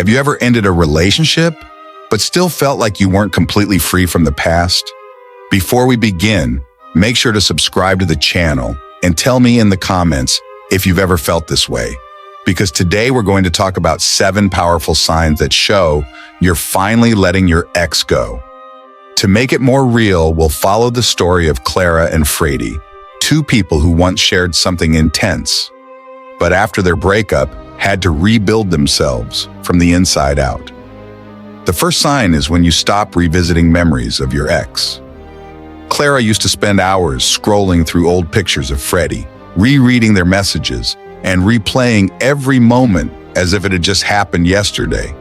Have you ever ended a relationship, but still felt like you weren't completely free from the past? Before we begin, make sure to subscribe to the channel and tell me in the comments if you've ever felt this way. Because today we're going to talk about 7 powerful signs that show you're finally letting your ex go. To make it more real, we'll follow the story of Clara and Freddy, 2 people who once shared something intense, but after their breakup, had to rebuild themselves from the inside out. The first sign is when you stop revisiting memories of your ex. Clara used to spend hours scrolling through old pictures of Freddy, rereading their messages, and replaying every moment as if it had just happened yesterday.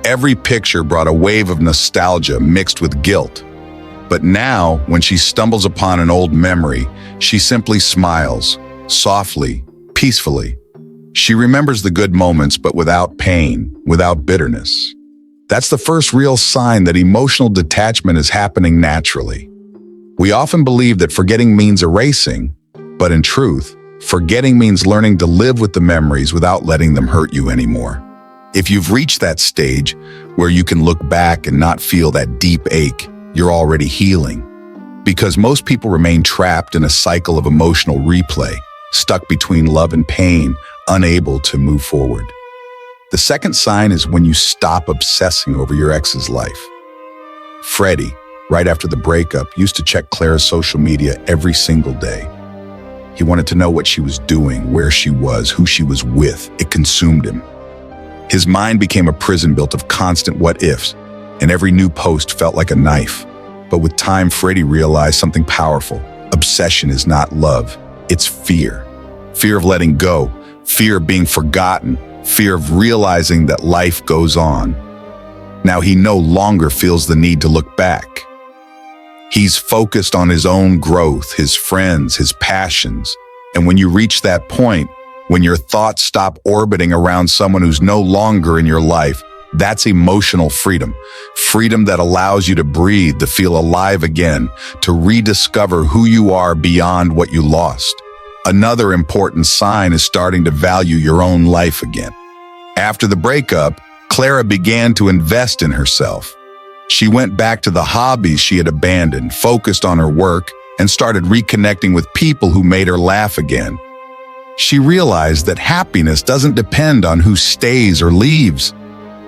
Every picture brought a wave of nostalgia mixed with guilt. But now, when she stumbles upon an old memory, she simply smiles, softly, peacefully. She remembers the good moments, but without pain, without bitterness. That's the first real sign that emotional detachment is happening naturally. We often believe that forgetting means erasing, but in truth, forgetting means learning to live with the memories without letting them hurt you anymore. If you've reached that stage where you can look back and not feel that deep ache, you're already healing. Because most people remain trapped in a cycle of emotional replay, stuck between love and pain, unable to move forward. The second sign is when you stop obsessing over your ex's life. Freddy, right after the breakup, used to check Clara's social media every single day. He wanted to know what she was doing, where she was, who she was with. It consumed him. His mind became a prison built of constant what-ifs, and every new post felt like a knife. But with time, Freddy realized something powerful. Obsession is not love, it's fear. Fear of letting go, fear of being forgotten, fear of realizing that life goes on. Now he no longer feels the need to look back. He's focused on his own growth, his friends, his passions. And when you reach that point, when your thoughts stop orbiting around someone who's no longer in your life, that's emotional freedom. Freedom that allows you to breathe, to feel alive again, to rediscover who you are beyond what you lost. Another important sign is starting to value your own life again. After the breakup, Clara began to invest in herself. She went back to the hobbies she had abandoned, focused on her work, and started reconnecting with people who made her laugh again. She realized that happiness doesn't depend on who stays or leaves.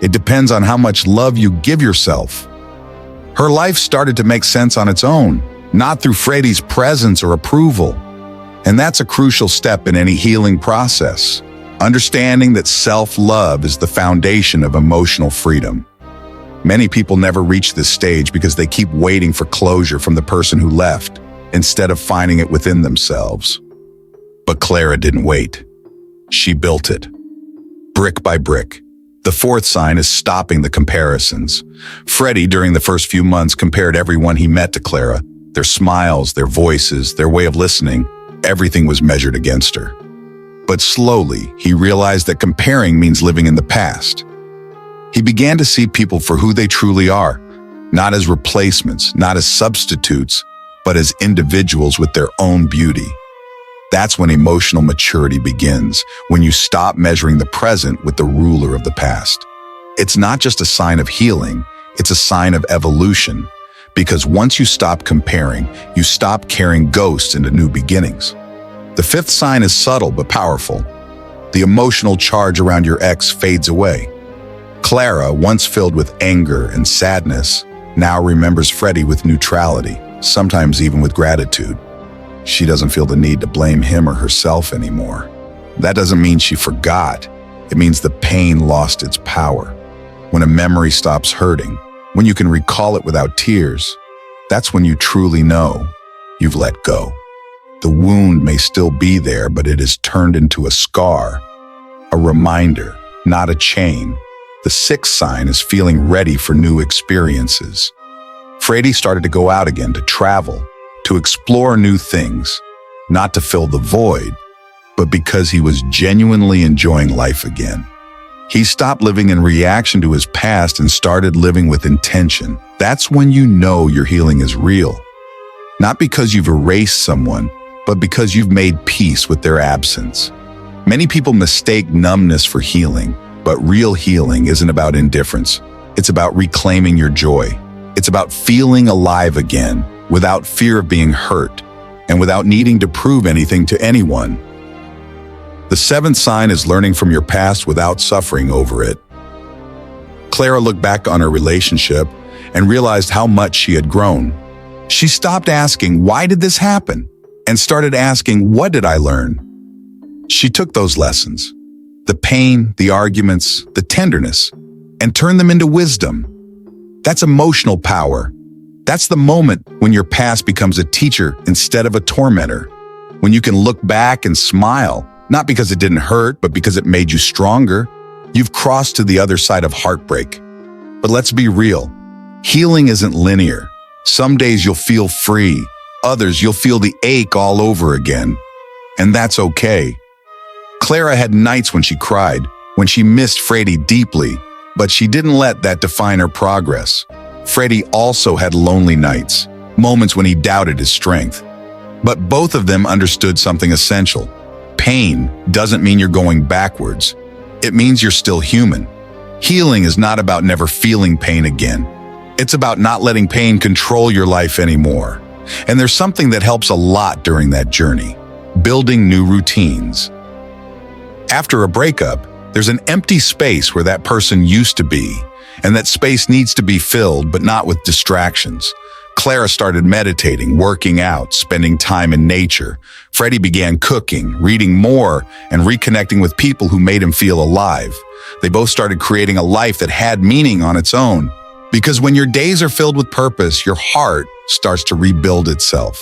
It depends on how much love you give yourself. Her life started to make sense on its own, not through Freddy's presence or approval. And that's a crucial step in any healing process. Understanding that self-love is the foundation of emotional freedom. Many people never reach this stage because they keep waiting for closure from the person who left, instead of finding it within themselves. But Clara didn't wait. She built it, brick by brick. The fourth sign is stopping the comparisons. Freddy, during the first few months, compared everyone he met to Clara. Their smiles, their voices, their way of listening, everything was measured against her. But slowly, he realized that comparing means living in the past. He began to see people for who they truly are, not as replacements, not as substitutes, but as individuals with their own beauty. That's when emotional maturity begins, when you stop measuring the present with the ruler of the past. It's not just a sign of healing, it's a sign of evolution. Because once you stop comparing, you stop carrying ghosts into new beginnings. The fifth sign is subtle but powerful. The emotional charge around your ex fades away. Clara, once filled with anger and sadness, now remembers Freddy with neutrality, sometimes even with gratitude. She doesn't feel the need to blame him or herself anymore. That doesn't mean she forgot. It means the pain lost its power. When a memory stops hurting, when you can recall it without tears, that's when you truly know you've let go. The wound may still be there, but it has turned into a scar, a reminder, not a chain. The sixth sign is feeling ready for new experiences. Freddy started to go out again, to travel, to explore new things, not to fill the void, but because he was genuinely enjoying life again. He stopped living in reaction to his past and started living with intention. That's when you know your healing is real. Not because you've erased someone, but because you've made peace with their absence. Many people mistake numbness for healing, But real healing isn't about indifference. It's about reclaiming your joy. It's about feeling alive again, without fear of being hurt, and without needing to prove anything to anyone. The seventh sign is learning from your past without suffering over it. Clara looked back on her relationship and realized how much she had grown. She stopped asking, "Why did this happen?" and started asking, "What did I learn?" She took those lessons, the pain, the arguments, the tenderness, and turned them into wisdom. That's emotional power. That's the moment when your past becomes a teacher instead of a tormentor. When you can look back and smile, not because it didn't hurt, but because it made you stronger. You've crossed to the other side of heartbreak. But let's be real. Healing isn't linear. Some days you'll feel free. Others you'll feel the ache all over again. And that's okay. Clara had nights when she cried, when she missed Freddie deeply, but she didn't let that define her progress. Freddie also had lonely nights, moments when he doubted his strength. But both of them understood something essential. Pain doesn't mean you're going backwards. It means you're still human. Healing is not about never feeling pain again. It's about not letting pain control your life anymore. And there's something that helps a lot during that journey: building new routines. After a breakup, there's an empty space where that person used to be, and that space needs to be filled, but not with distractions. Clara started meditating, working out, spending time in nature. Freddie began cooking, reading more, and reconnecting with people who made him feel alive. They both started creating a life that had meaning on its own. Because when your days are filled with purpose, your heart starts to rebuild itself.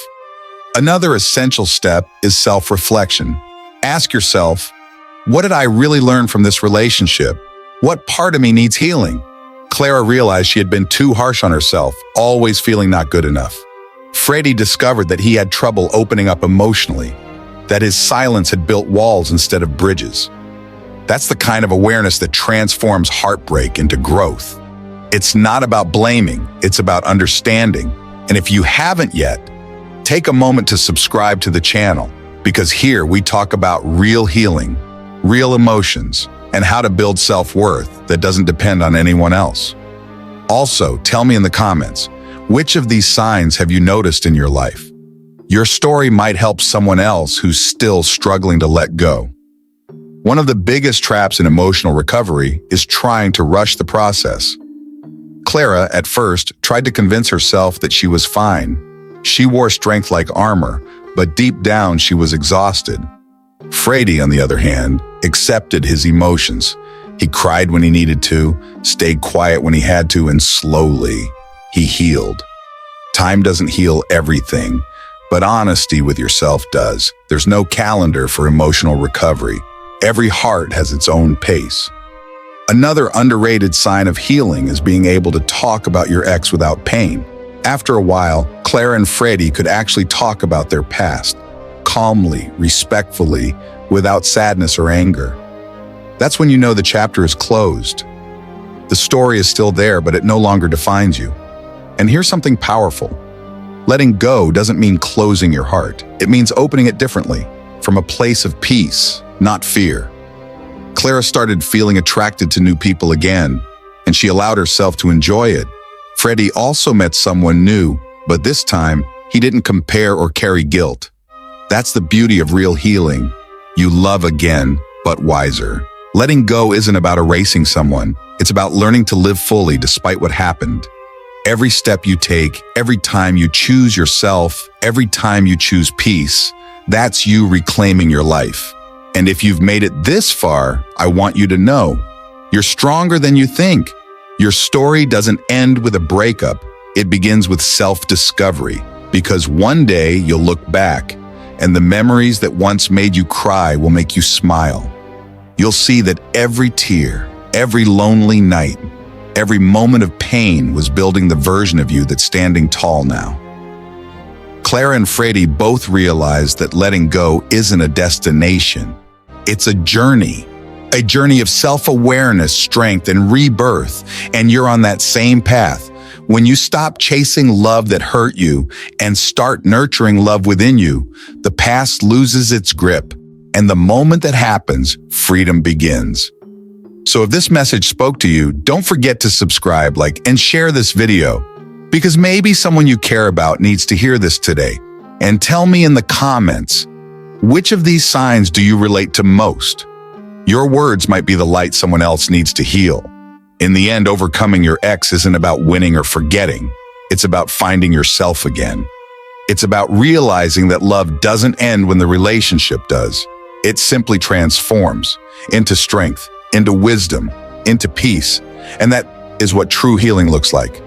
Another essential step is self-reflection. Ask yourself, what did I really learn from this relationship? What part of me needs healing? Clara realized she had been too harsh on herself, always feeling not good enough. Freddie discovered that he had trouble opening up emotionally, that his silence had built walls instead of bridges. That's the kind of awareness that transforms heartbreak into growth. It's not about blaming, it's about understanding. And if you haven't yet, take a moment to subscribe to the channel, because here we talk about real healing, real emotions, and how to build self-worth that doesn't depend on anyone else. Also, tell me in the comments, which of these signs have you noticed in your life? Your story might help someone else who's still struggling to let go. One of the biggest traps in emotional recovery is trying to rush the process. Clara, at first, tried to convince herself that she was fine. She wore strength like armor, but deep down she was exhausted. Freddie, on the other hand, accepted his emotions. He cried when he needed to, stayed quiet when he had to, and slowly, he healed. Time doesn't heal everything, but honesty with yourself does. There's no calendar for emotional recovery. Every heart has its own pace. Another underrated sign of healing is being able to talk about your ex without pain. After a while, Clara and Freddie could actually talk about their past, calmly, respectfully, without sadness or anger. That's when you know the chapter is closed. The story is still there, but it no longer defines you. And here's something powerful. Letting go doesn't mean closing your heart. It means opening it differently, from a place of peace, not fear. Clara started feeling attracted to new people again, and she allowed herself to enjoy it. Freddie also met someone new, but this time, he didn't compare or carry guilt. That's the beauty of real healing. You love again, but wiser. Letting go isn't about erasing someone. It's about learning to live fully despite what happened. Every step you take, every time you choose yourself, every time you choose peace, that's you reclaiming your life. And if you've made it this far, I want you to know, you're stronger than you think. Your story doesn't end with a breakup. It begins with self-discovery, because one day you'll look back, and the memories that once made you cry will make you smile. You'll see that every tear, every lonely night, every moment of pain was building the version of you that's standing tall now. Clara and Freddie both realized that letting go isn't a destination. It's a journey of self-awareness, strength, and rebirth, and you're on that same path. When you stop chasing love that hurt you and start nurturing love within you, the past loses its grip, and the moment that happens, freedom begins. So if this message spoke to you, don't forget to subscribe, like, and share this video, because maybe someone you care about needs to hear this today. And tell me in the comments, which of these signs do you relate to most? Your words might be the light someone else needs to heal. In the end, overcoming your ex isn't about winning or forgetting. It's about finding yourself again. It's about realizing that love doesn't end when the relationship does. It simply transforms into strength, into wisdom, into peace. And that is what true healing looks like.